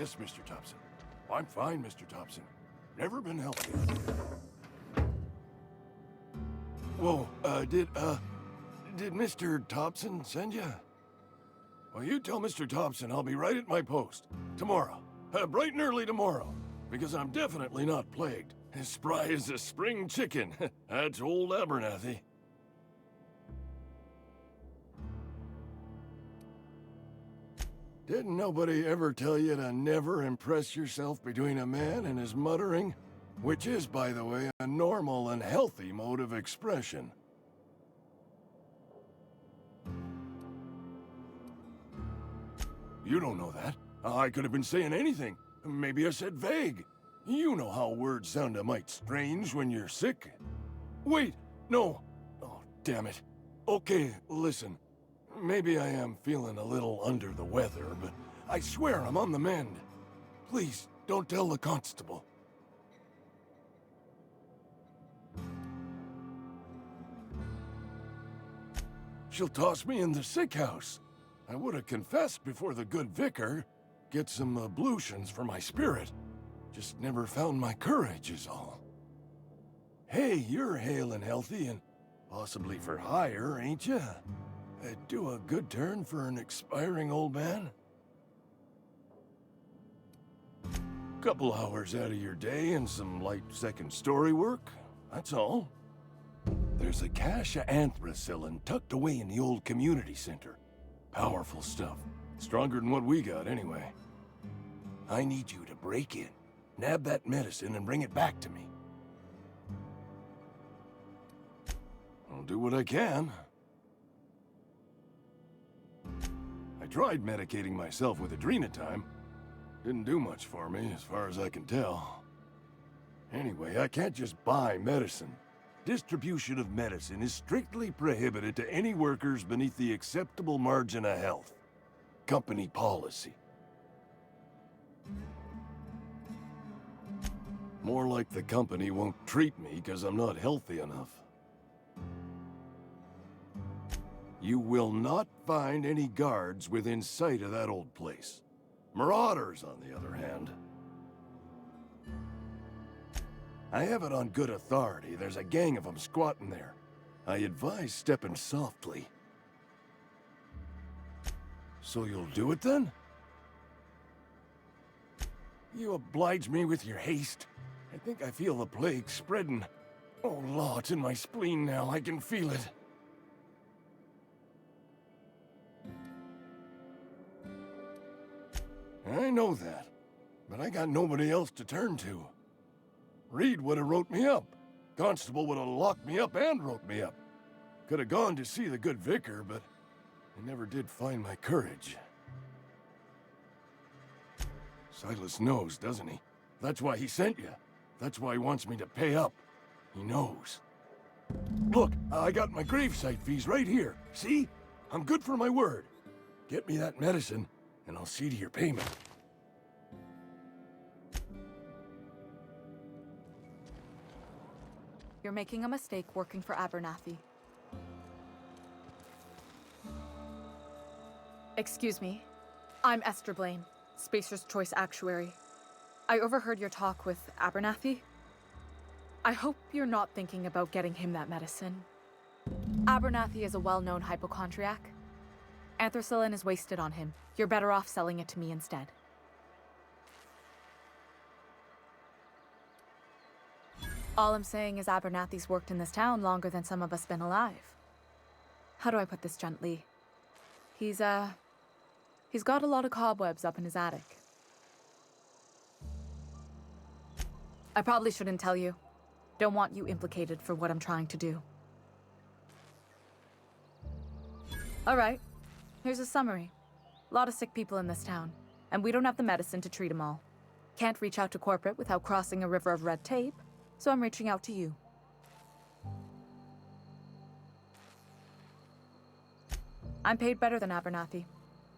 Yes, Mr. Thompson. I'm fine, Mr. Thompson. Never been healthy. Whoa, did Mr. Thompson send you? Well, you tell Mr. Thompson I'll be right at my post. Tomorrow. Bright and early tomorrow. Because I'm definitely not plagued. As spry as a spring chicken. That's old Abernathy. Didn't nobody ever tell you to never impress yourself between a man and his muttering? Which is, by the way, a normal and healthy mode of expression. You don't know that. I could have been saying anything. Maybe I said vague. You know how words sound a mite strange when you're sick. Wait, no. Oh, damn it. Okay, listen. Maybe I am feeling a little under the weather, but I swear I'm on the mend. Please, don't tell the constable. She'll toss me in the sick house. I would have confessed before the good vicar. Get some ablutions for my spirit. Just never found my courage is all. Hey, you're hale and healthy and possibly for hire, ain't ya? Do a good turn for an expiring old man? Couple hours out of your day and some light second-story work, that's all. There's a cache of anthracillin tucked away in the old community center. Powerful stuff. Stronger than what we got, anyway. I need you to break in, nab that medicine, and bring it back to me. I'll do what I can. I tried medicating myself with adrenatime. Didn't do much for me, as far as I can tell. Anyway, I can't just buy medicine. Distribution of medicine is strictly prohibited to any workers beneath the acceptable margin of health. Company policy. More like the company won't treat me because I'm not healthy enough. You will not find any guards within sight of that old place. Marauders, on the other hand. I have it on good authority. There's a gang of them squatting there. I advise stepping softly. So you'll do it then? You oblige me with your haste. I think I feel the plague spreading. Oh, law, it's in my spleen now. I can feel it. I know that, but I got nobody else to turn to. Reed would have wrote me up. Constable would have locked me up and wrote me up. Could have gone to see the good vicar, but I never did find my courage. Silas knows, doesn't he? That's why he sent you. That's why he wants me to pay up. He knows. Look, I got my gravesite fees right here. See? I'm good for my word. Get me that medicine, and I'll see to your payment. You're making a mistake working for Abernathy. Excuse me. I'm Esther Blaine, Spacer's Choice Actuary. I overheard your talk with Abernathy. I hope you're not thinking about getting him that medicine. Abernathy is a well-known hypochondriac. Anthracillin is wasted on him. You're better off selling it to me instead. All I'm saying is Abernathy's worked in this town longer than some of us been alive. How do I put this gently? He's got a lot of cobwebs up in his attic. I probably shouldn't tell you. Don't want you implicated for what I'm trying to do. All right, here's a summary. A lot of sick people in this town, and we don't have the medicine to treat them all. Can't reach out to corporate without crossing a river of red tape, so I'm reaching out to you. I'm paid better than Abernathy.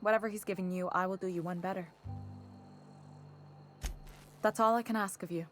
Whatever he's giving you, I will do you one better. That's all I can ask of you.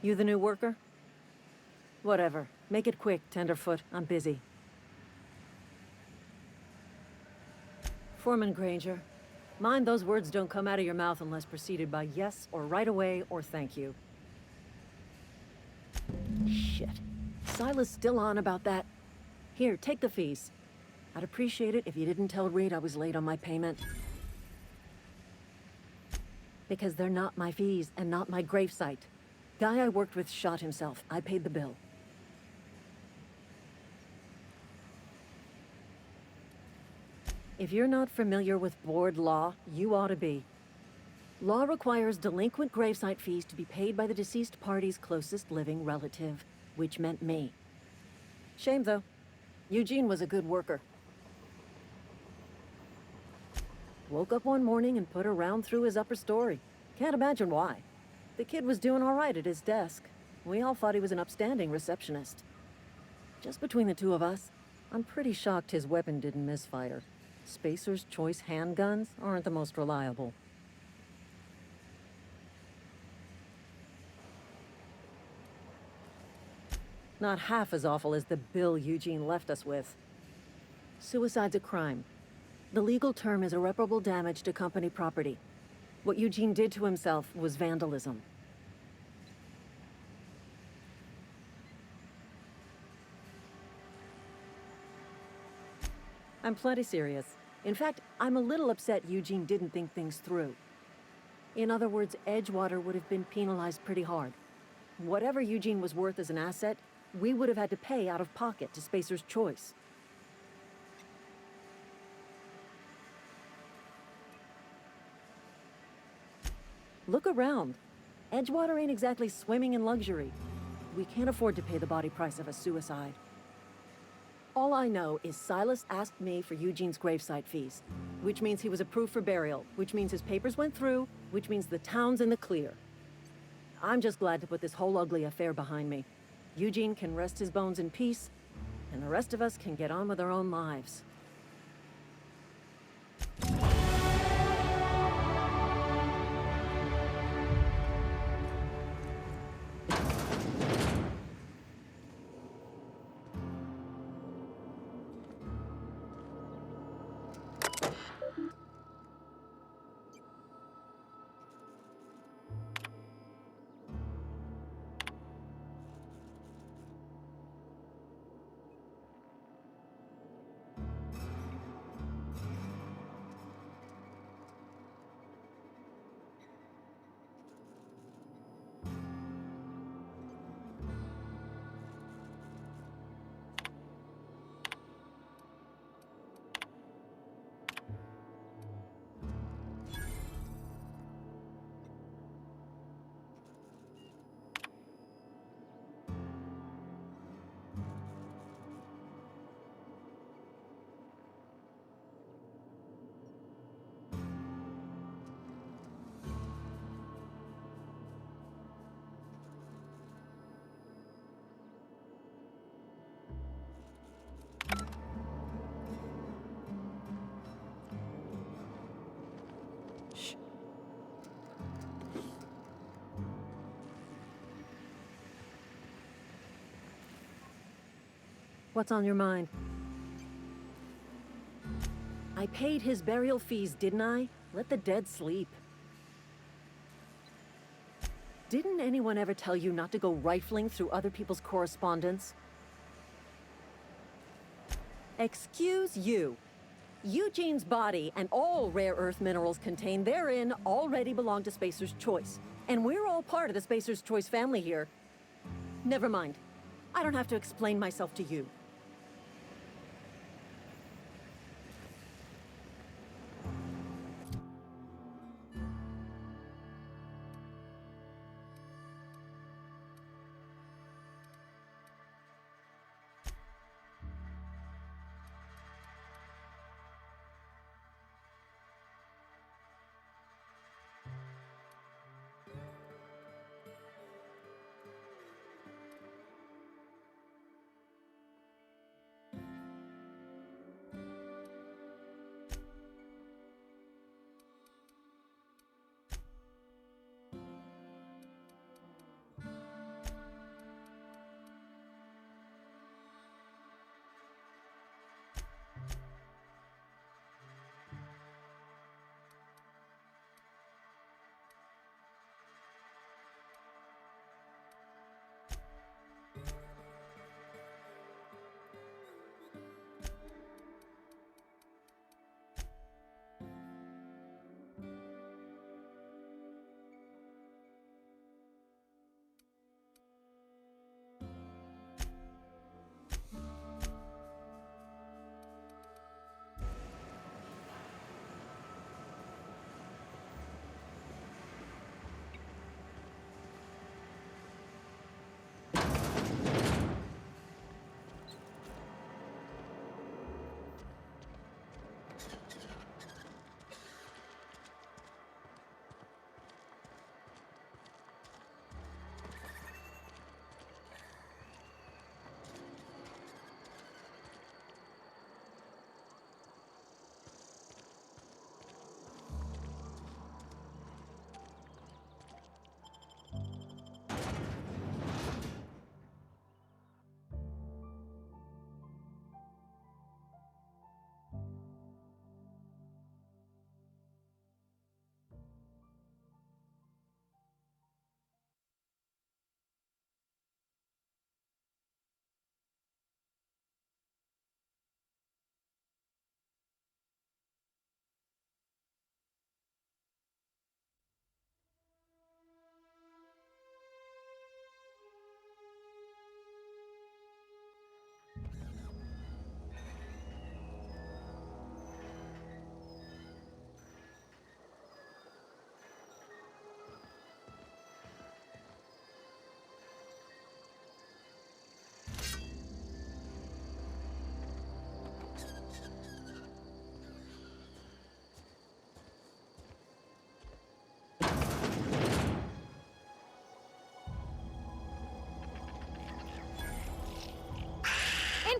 You the new worker? Whatever. Make it quick, Tenderfoot. I'm busy. Foreman Granger, mind those words don't come out of your mouth unless preceded by yes, or right away, or thank you. Shit. Silas still on about that? Here, take the fees. I'd appreciate it if you didn't tell Reed I was late on my payment. Because they're not my fees, and not my gravesite. Guy I worked with shot himself. I paid the bill. If you're not familiar with board law, you ought to be. Law requires delinquent gravesite fees to be paid by the deceased party's closest living relative, which meant me. Shame, though. Eugene was a good worker. Woke up one morning and put a round through his upper story. Can't imagine why. The kid was doing all right at his desk. We all thought he was an upstanding receptionist. Just between the two of us, I'm pretty shocked his weapon didn't misfire. Spacer's Choice handguns aren't the most reliable. Not half as awful as the bill Eugene left us with. Suicide's a crime. The legal term is irreparable damage to company property. What Eugene did to himself was vandalism. I'm plenty serious. In fact, I'm a little upset Eugene didn't think things through. In other words, Edgewater would have been penalized pretty hard. Whatever Eugene was worth as an asset, we would have had to pay out of pocket to Spacer's Choice. Look around. Edgewater ain't exactly swimming in luxury. We can't afford to pay the body price of a suicide. All I know is Silas asked me for Eugene's gravesite fees, which means he was approved for burial, which means his papers went through, which means the town's in the clear. I'm just glad to put this whole ugly affair behind me. Eugene can rest his bones in peace, and the rest of us can get on with our own lives. What's on your mind? I paid his burial fees, didn't I? Let the dead sleep. Didn't anyone ever tell you not to go rifling through other people's correspondence? Excuse you. Eugene's body and all rare earth minerals contained therein already belong to Spacer's Choice. And we're all part of the Spacer's Choice family here. Never mind. I don't have to explain myself to you.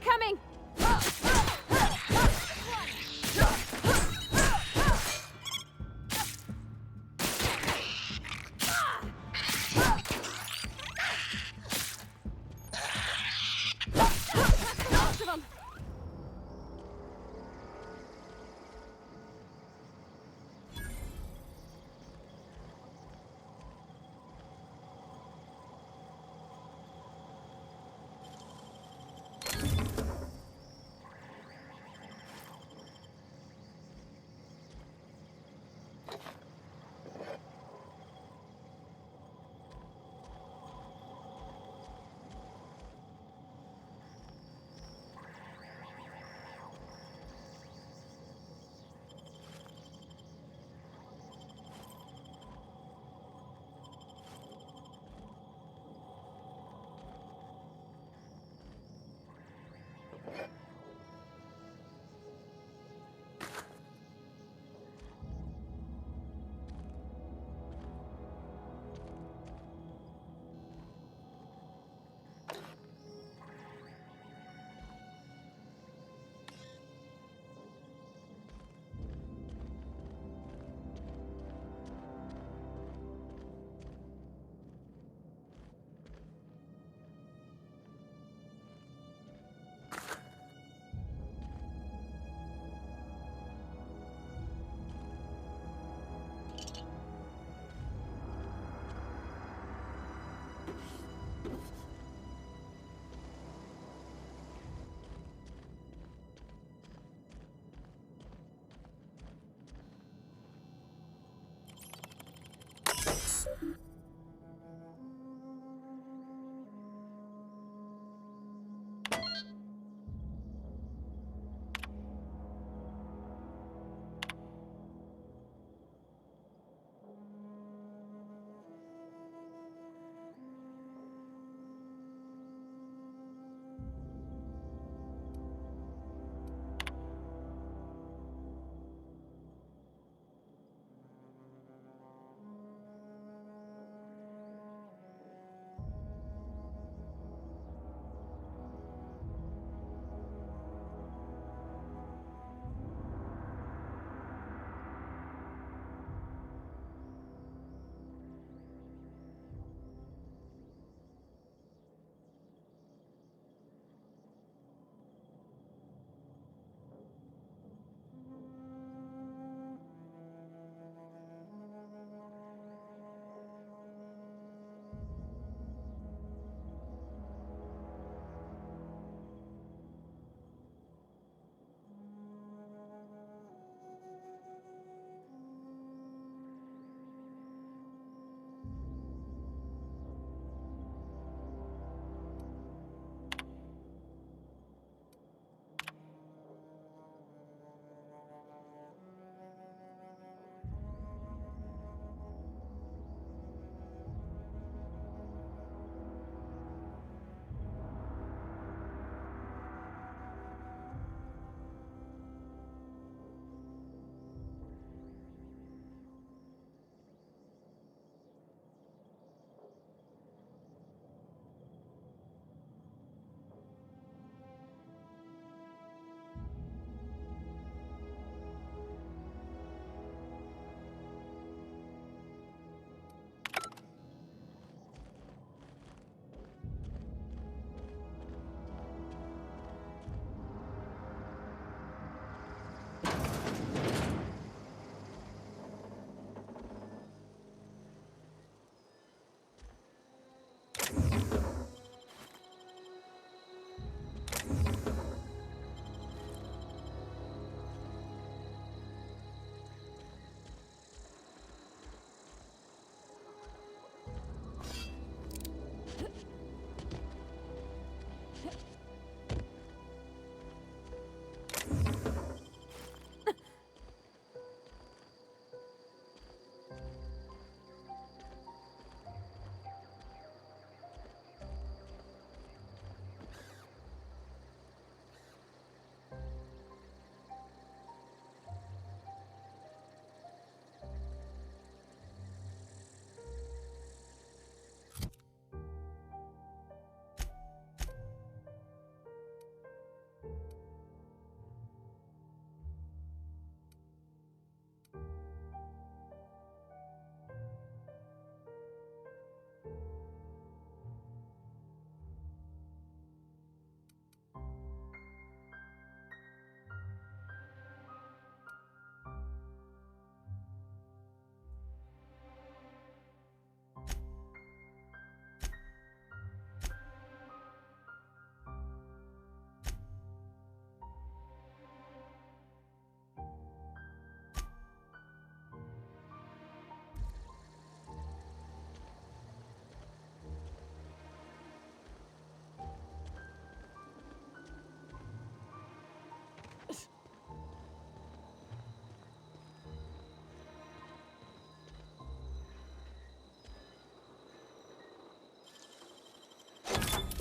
coming! Lots of them!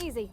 Easy.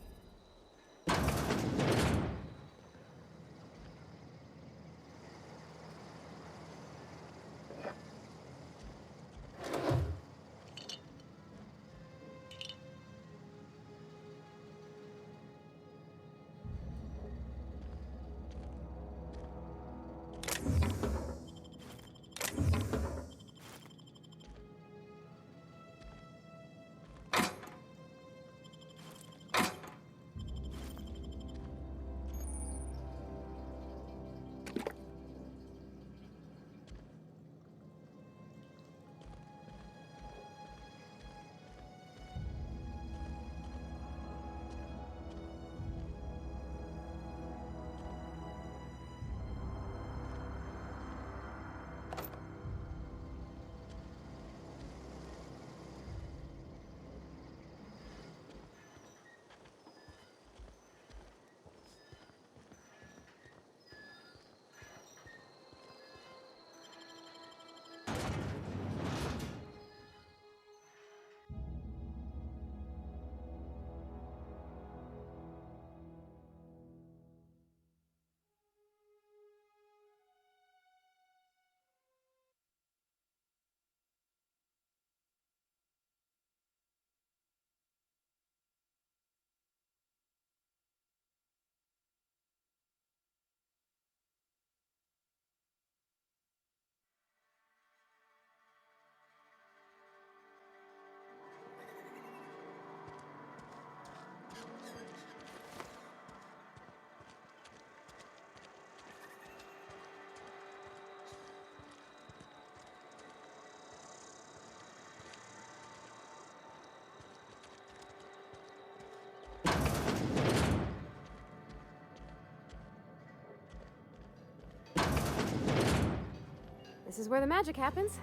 This is where the magic happens.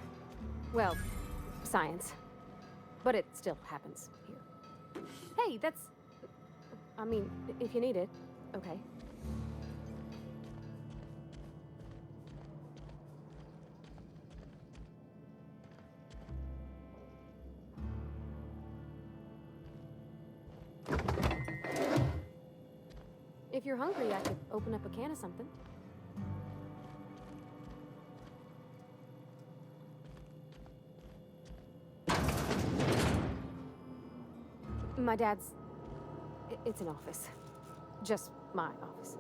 Well, science. But it still happens here. Hey, that's... I mean, if you need it, okay. If you're hungry, I could open up a can of something. My dad's... It's an office. Just my office.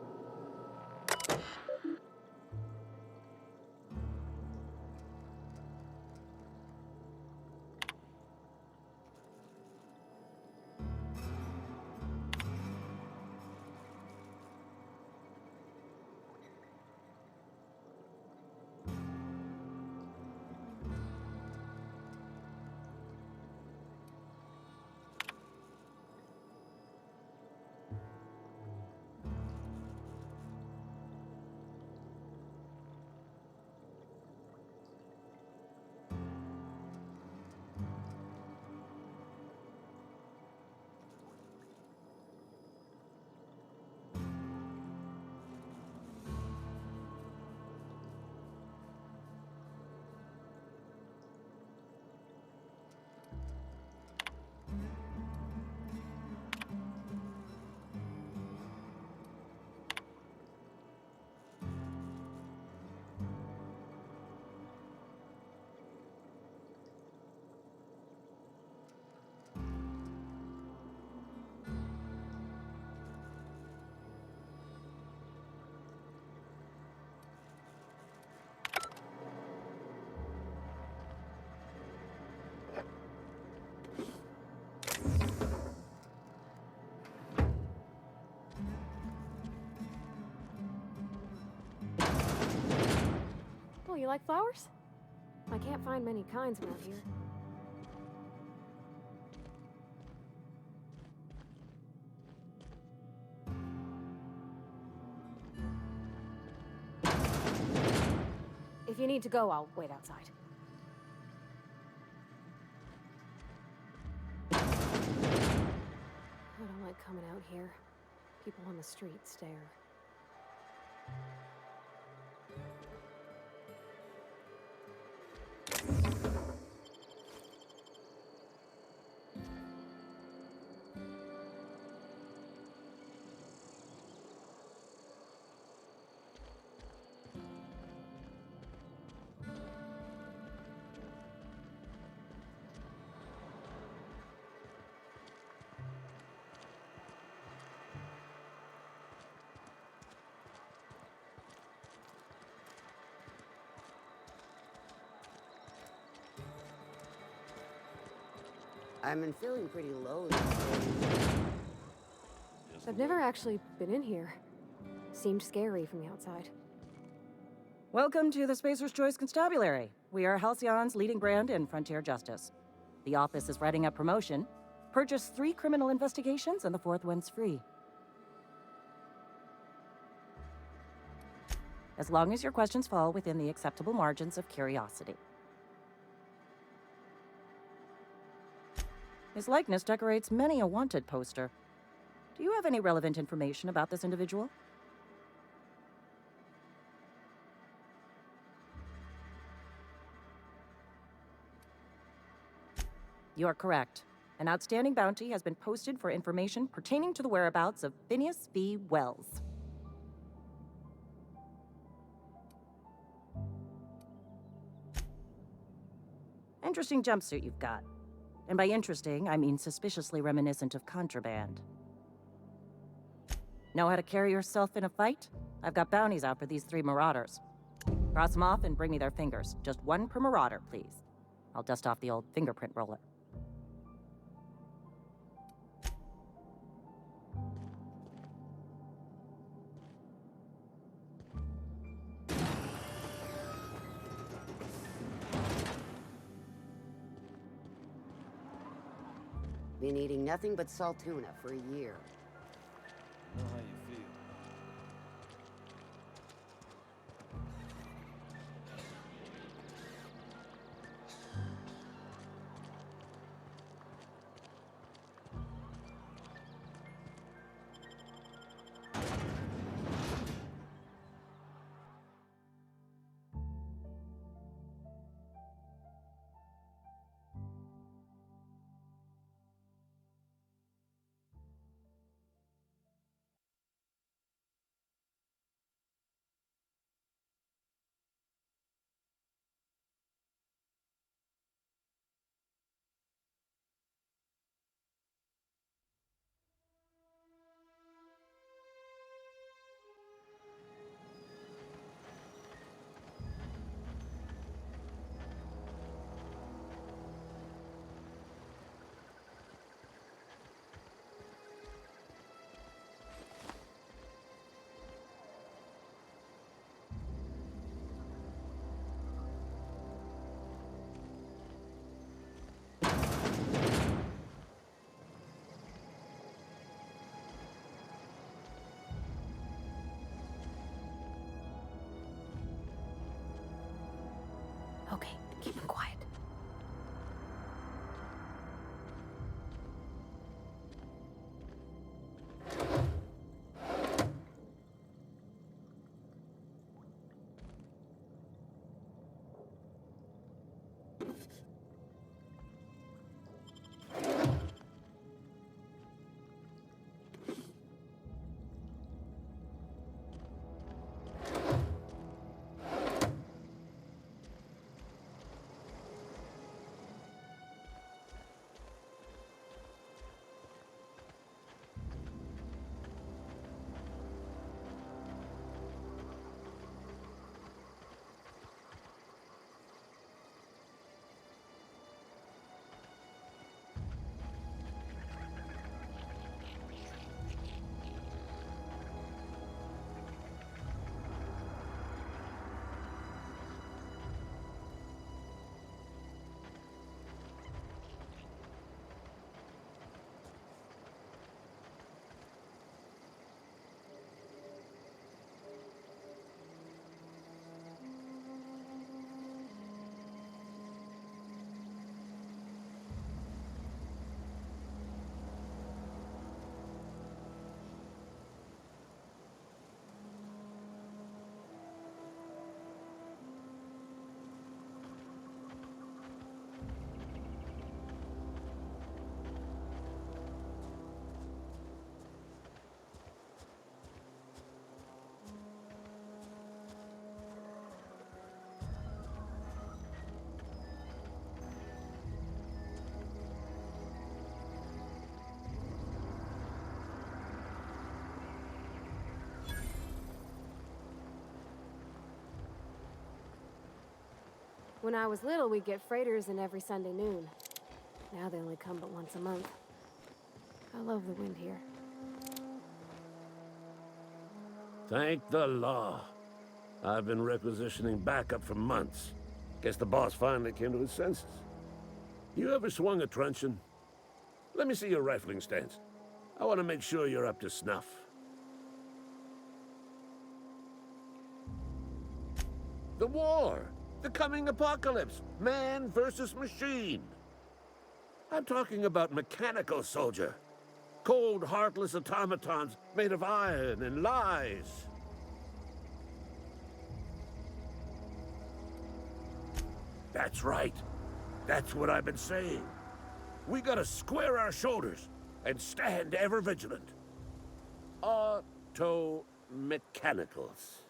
Oh, you like flowers? I can't find many kinds around here. If you need to go, I'll wait outside. I don't like coming out here. People on the street stare. I've been feeling pretty low these days. I've never actually been in here. Seemed scary from the outside. Welcome to the Spacer's Choice Constabulary. We are Halcyon's leading brand in frontier justice. The office is writing up promotion. Purchase 3 criminal investigations and the 4th one's free. As long as your questions fall within the acceptable margins of curiosity. His likeness decorates many a wanted poster. Do you have any relevant information about this individual? You are correct. An outstanding bounty has been posted for information pertaining to the whereabouts of Phineas V. Wells. Interesting jumpsuit you've got. And by interesting, I mean suspiciously reminiscent of contraband. Know how to carry yourself in a fight? I've got bounties out for these 3 marauders. Cross them off and bring me their fingers. Just 1 per marauder, please. I'll dust off the old fingerprint roller. Been eating nothing but salt tuna for a year. Know how you feel. Okay, keep him quiet. When I was little, we'd get freighters in every Sunday noon. Now they only come but once a month. I love the wind here. Thank the law. I've been requisitioning backup for months. Guess the boss finally came to his senses. You ever swung a truncheon? Let me see your rifling stance. I want to make sure you're up to snuff. The war! The coming apocalypse! Man versus machine! I'm talking about mechanical soldier. Cold, heartless automatons made of iron and lies. That's right. That's what I've been saying. We gotta square our shoulders and stand ever vigilant. Auto-mechanicals.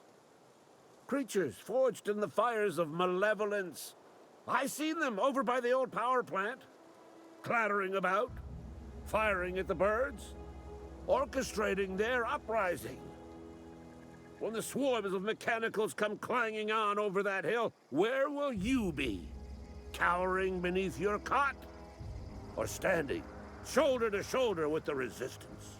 Creatures forged in the fires of malevolence. I seen them over by the old power plant. Clattering about, firing at the birds, orchestrating their uprising. When the swarms of mechanicals come clanging on over that hill, where will you be? Cowering beneath your cot? Or standing, shoulder to shoulder with the resistance?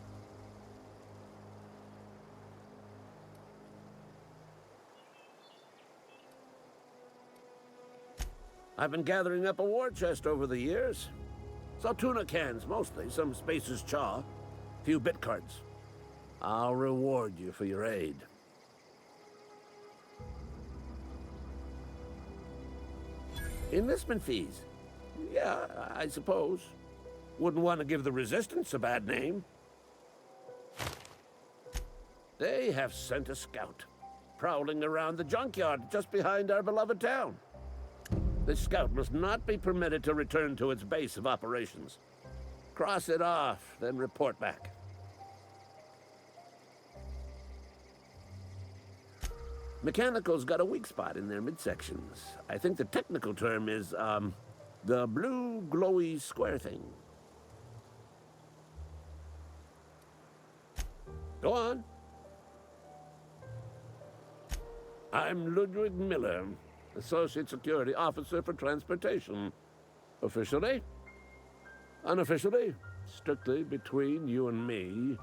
I've been gathering up a war chest over the years. Saltuna cans, mostly, some Spacer's chaw, few bit cards. I'll reward you for your aid. Enlistment fees? Yeah, I suppose. Wouldn't want to give the Resistance a bad name. They have sent a scout, prowling around the junkyard just behind our beloved town. The scout must not be permitted to return to its base of operations. Cross it off, then report back. Mechanicals got a weak spot in their midsections. I think the technical term is, the blue glowy square thing. Go on. I'm Ludwig Miller, Associate Security Officer for Transportation. Officially? Unofficially? Strictly between you and me.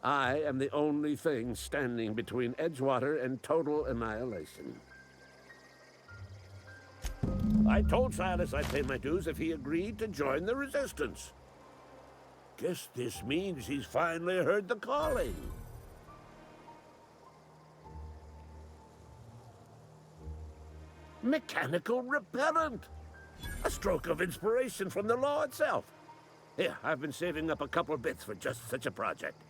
I am the only thing standing between Edgewater and total annihilation. I told Silas I'd pay my dues if he agreed to join the Resistance. Guess this means he's finally heard the calling. Mechanical repellent! A stroke of inspiration from the law itself. Here, I've been saving up a couple bits for just such a project.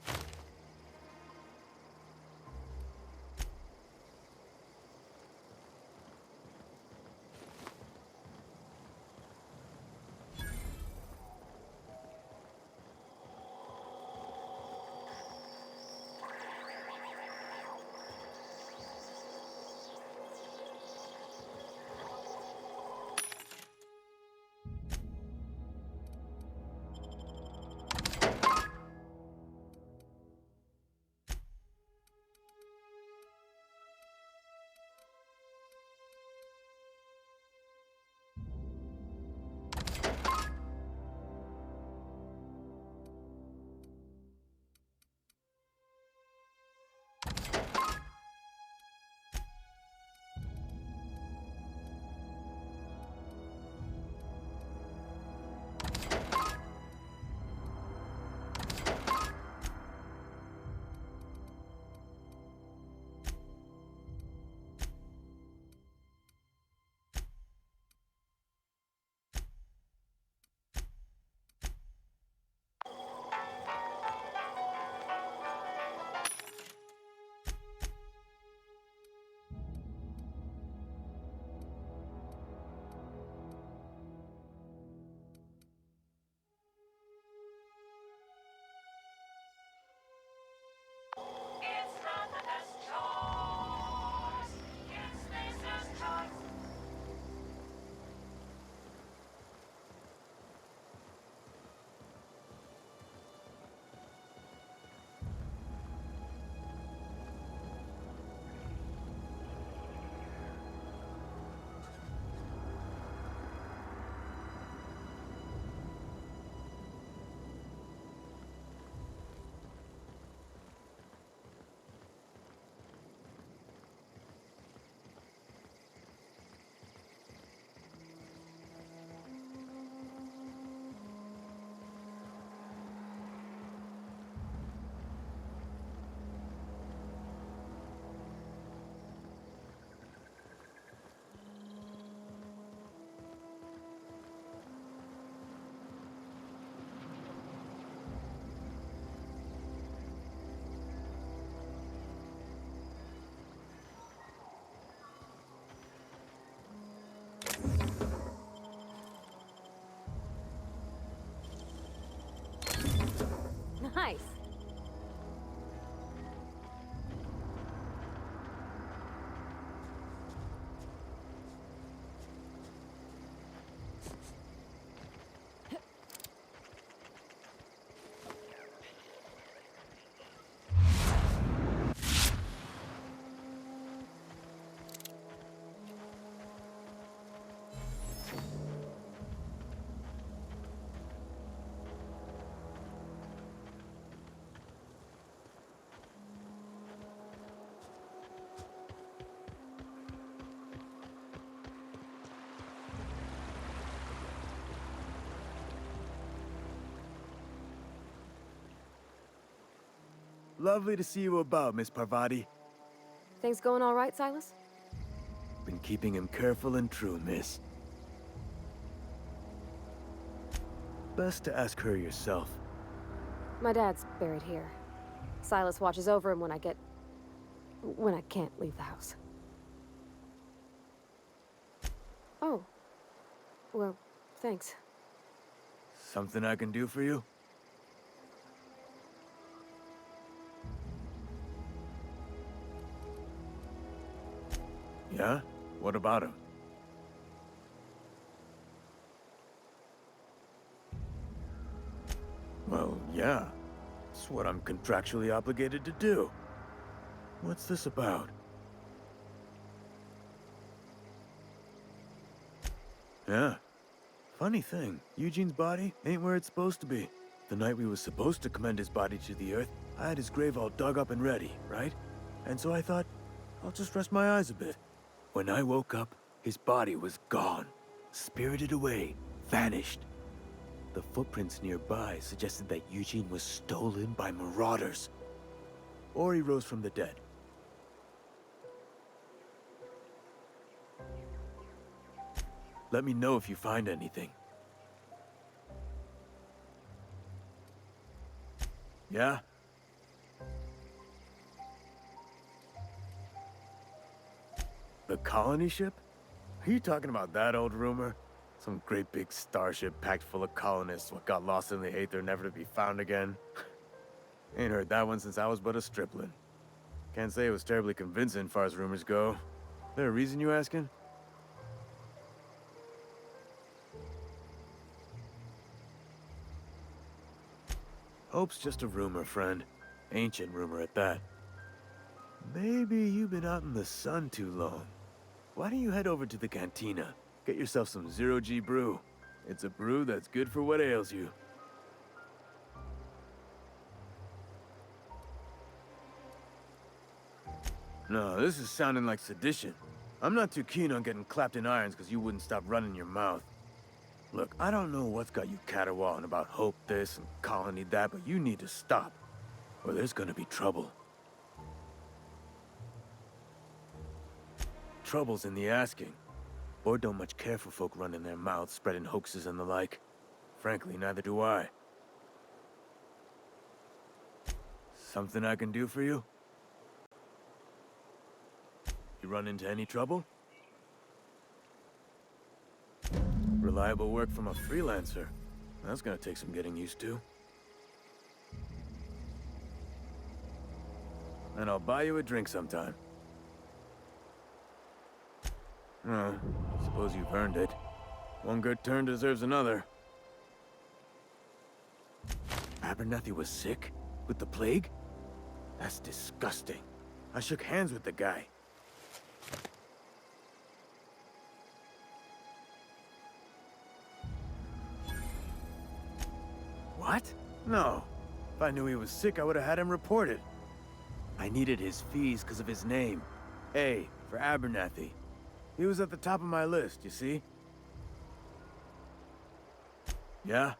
Lovely to see you about, Miss Parvati. Things going all right, Silas? Been keeping him careful and true, miss. Best to ask her yourself. My dad's buried here. Silas watches over him when I can't leave the house. Oh. Well, thanks. Something I can do for you? Yeah? What about him? Well, yeah. It's what I'm contractually obligated to do. What's this about? Yeah. Funny thing, Eugene's body ain't where it's supposed to be. The night we was supposed to commend his body to the earth, I had his grave all dug up and ready, right? And so I thought, I'll just rest my eyes a bit. When I woke up, his body was gone. Spirited away. Vanished. The footprints nearby suggested that Eugene was stolen by marauders. Or he rose from the dead. Let me know if you find anything. Yeah? The colony ship? Are you talking about that old rumor? Some great big starship packed full of colonists what got lost in the aether never to be found again? Ain't heard that one since I was but a stripling. Can't say it was terribly convincing far as rumors go. There a reason you asking? Hope's just a rumor, friend. Ancient rumor at that. Maybe you've been out in the sun too long. Why don't you head over to the cantina? Get yourself some zero-G brew. It's a brew that's good for what ails you. No, this is sounding like sedition. I'm not too keen on getting clapped in irons because you wouldn't stop running your mouth. Look, I don't know what's got you caterwauling about Hope this and Colony that, but you need to stop, or there's gonna be trouble. Trouble's in the asking. Board don't much care for folk running their mouths, spreading hoaxes and the like. Frankly, neither do I. Something I can do for you? You run into any trouble? Reliable work from a freelancer. That's gonna take some getting used to. And I'll buy you a drink sometime. Well, suppose you've earned it. One good turn deserves another. Abernathy was sick? With the plague? That's disgusting. I shook hands with the guy. What? No. If I knew he was sick, I would have had him reported. I needed his fees because of his name. A, for Abernathy. He was at the top of my list, you see? Yeah?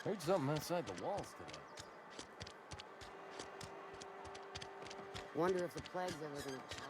Heard something outside the walls today. Wonder if the plague's ever gonna pause.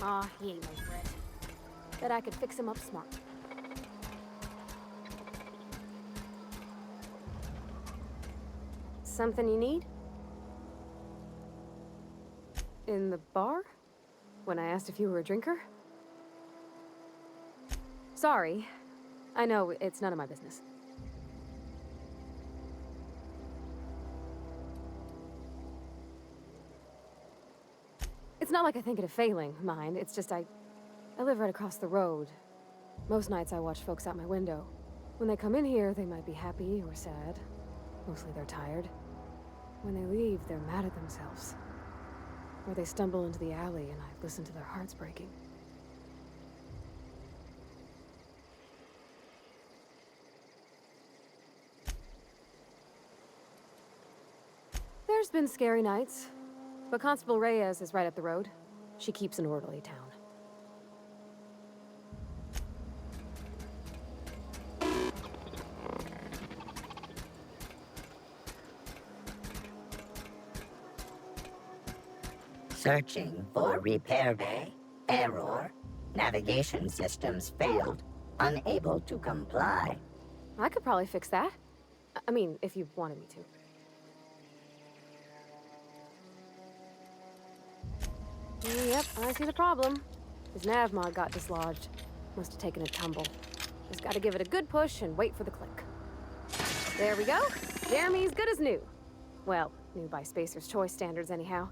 Aw, he ain't no threat. Bet I could fix him up smart. Something you need? In the bar? When I asked if you were a drinker? Sorry. I know, it's none of my business. It's not like I think it a failing, mind. It's just I live right across the road. Most nights I watch folks out my window. When they come in here, they might be happy or sad. Mostly they're tired. When they leave, they're mad at themselves. Or they stumble into the alley and I listen to their hearts breaking. There's been scary nights, but Constable Reyes is right up the road. She keeps an orderly town. Searching for repair bay. Error. Navigation systems failed. Unable to comply. I could probably fix that. I mean, if you wanted me to. Yep, I see the problem. His nav mod got dislodged. Must have taken a tumble. Just gotta give it a good push and wait for the click. There we go. Jeremy's good as new. Well, new by Spacer's Choice standards anyhow.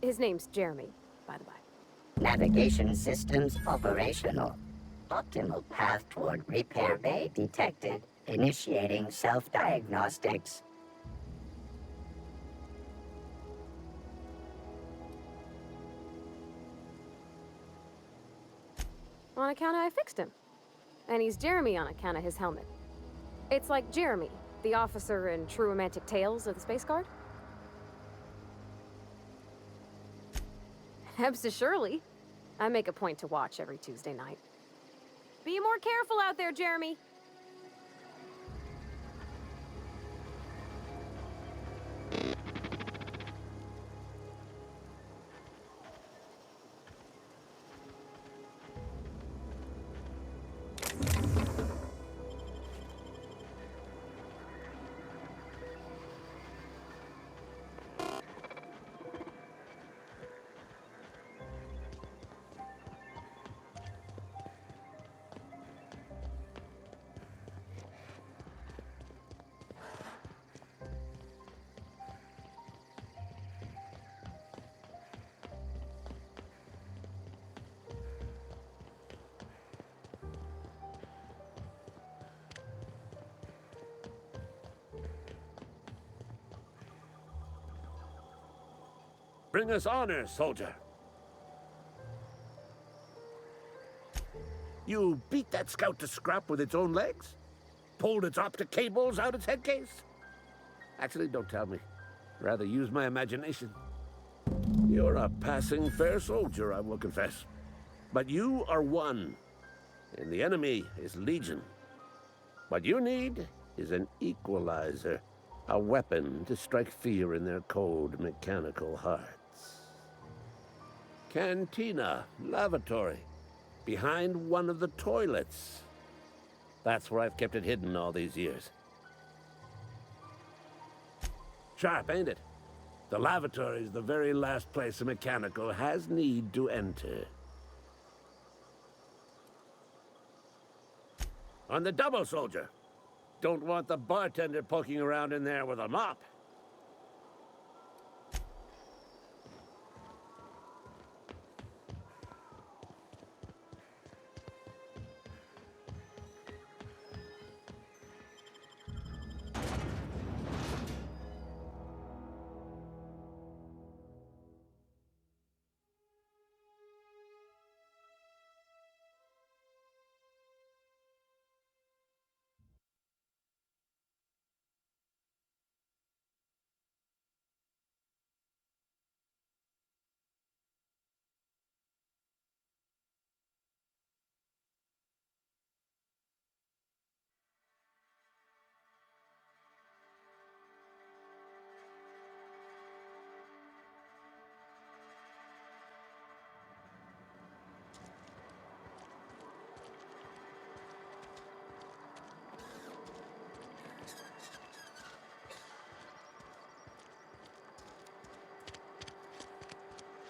His name's Jeremy, by the by. Navigation systems operational. Optimal path toward repair bay detected. Initiating self-diagnostics. On account of I fixed him. And he's Jeremy on account of his helmet. It's like Jeremy, the officer in True Romantic Tales of the Space Guard. Surely. I make a point to watch every Tuesday night. Be more careful out there, Jeremy. Bring us honor, soldier. You beat that scout to scrap with its own legs? Pulled its optic cables out its head case? Actually, don't tell me. Rather use my imagination. You're a passing fair soldier, I will confess. But you are one, and the enemy is legion. What you need is an equalizer, a weapon to strike fear in their cold, mechanical hearts. Cantina, lavatory, behind one of the toilets. That's where I've kept it hidden all these years. Sharp, ain't it? The lavatory is the very last place a mechanical has need to enter. On the double, soldier. Don't want the bartender poking around in there with a mop.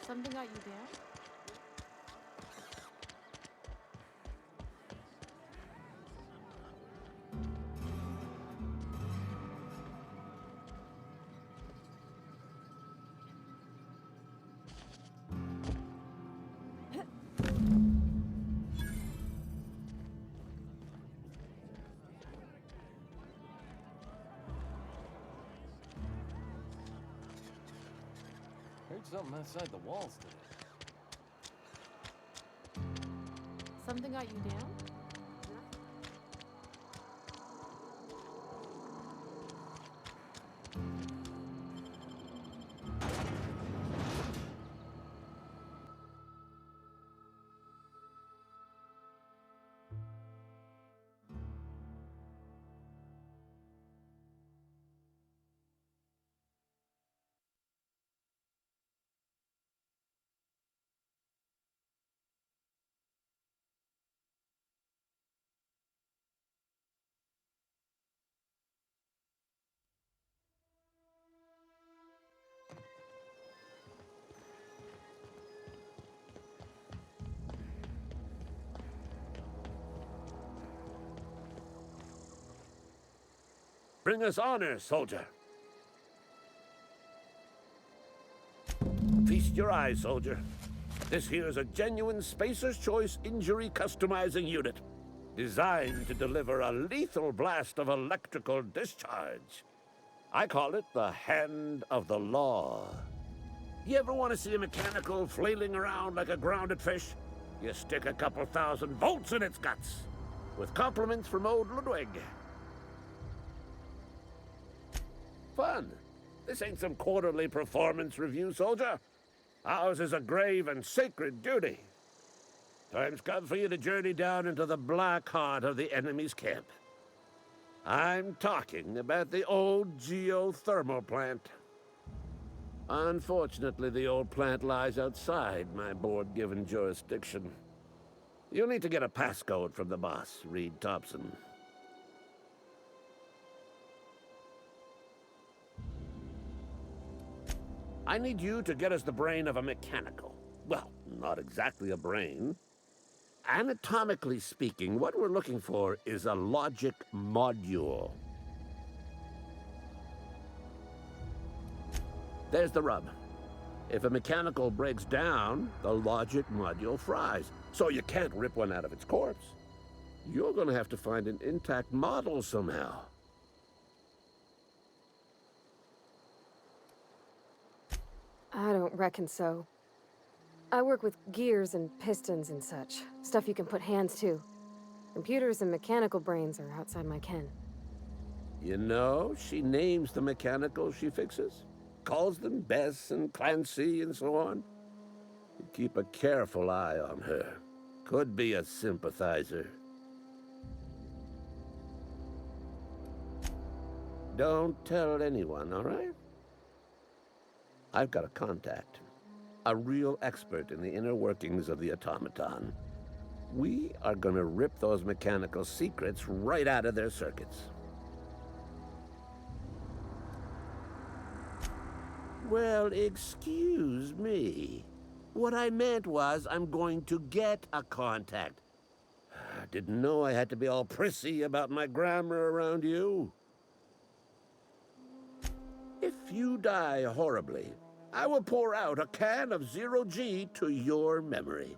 Something got you down? Heard something outside the walls today. Something got you down? Bring us honor, soldier. Feast your eyes, soldier. This here is a genuine Spacer's Choice injury customizing unit, designed to deliver a lethal blast of electrical discharge. I call it the Hand of the Law. You ever want to see a mechanical flailing around like a grounded fish? You stick a couple thousand volts in its guts. With compliments from old Ludwig. Fun. This ain't some quarterly performance review, soldier. Ours is a grave and sacred duty. Time's come for you to journey down into the black heart of the enemy's camp. I'm talking about the old geothermal plant. Unfortunately, the old plant lies outside my board-given jurisdiction. You'll need to get a passcode from the boss, Reed Thompson. I need you to get us the brain of a mechanical. Well, not exactly a brain. Anatomically speaking, what we're looking for is a logic module. There's the rub. If a mechanical breaks down, the logic module fries, so you can't rip one out of its corpse. You're gonna have to find an intact model somehow. I don't reckon so. I work with gears and pistons and such. Stuff you can put hands to. Computers and mechanical brains are outside my ken. You know, she names the mechanicals she fixes. Calls them Bess and Clancy and so on. You keep a careful eye on her. Could be a sympathizer. Don't tell anyone, all right? I've got a contact. A real expert in the inner workings of the automaton. We are gonna rip those mechanical secrets right out of their circuits. Well, excuse me. What I meant was I'm going to get a contact. I didn't know I had to be all prissy about my grammar around you. If you die horribly, I will pour out a can of 0G to your memory.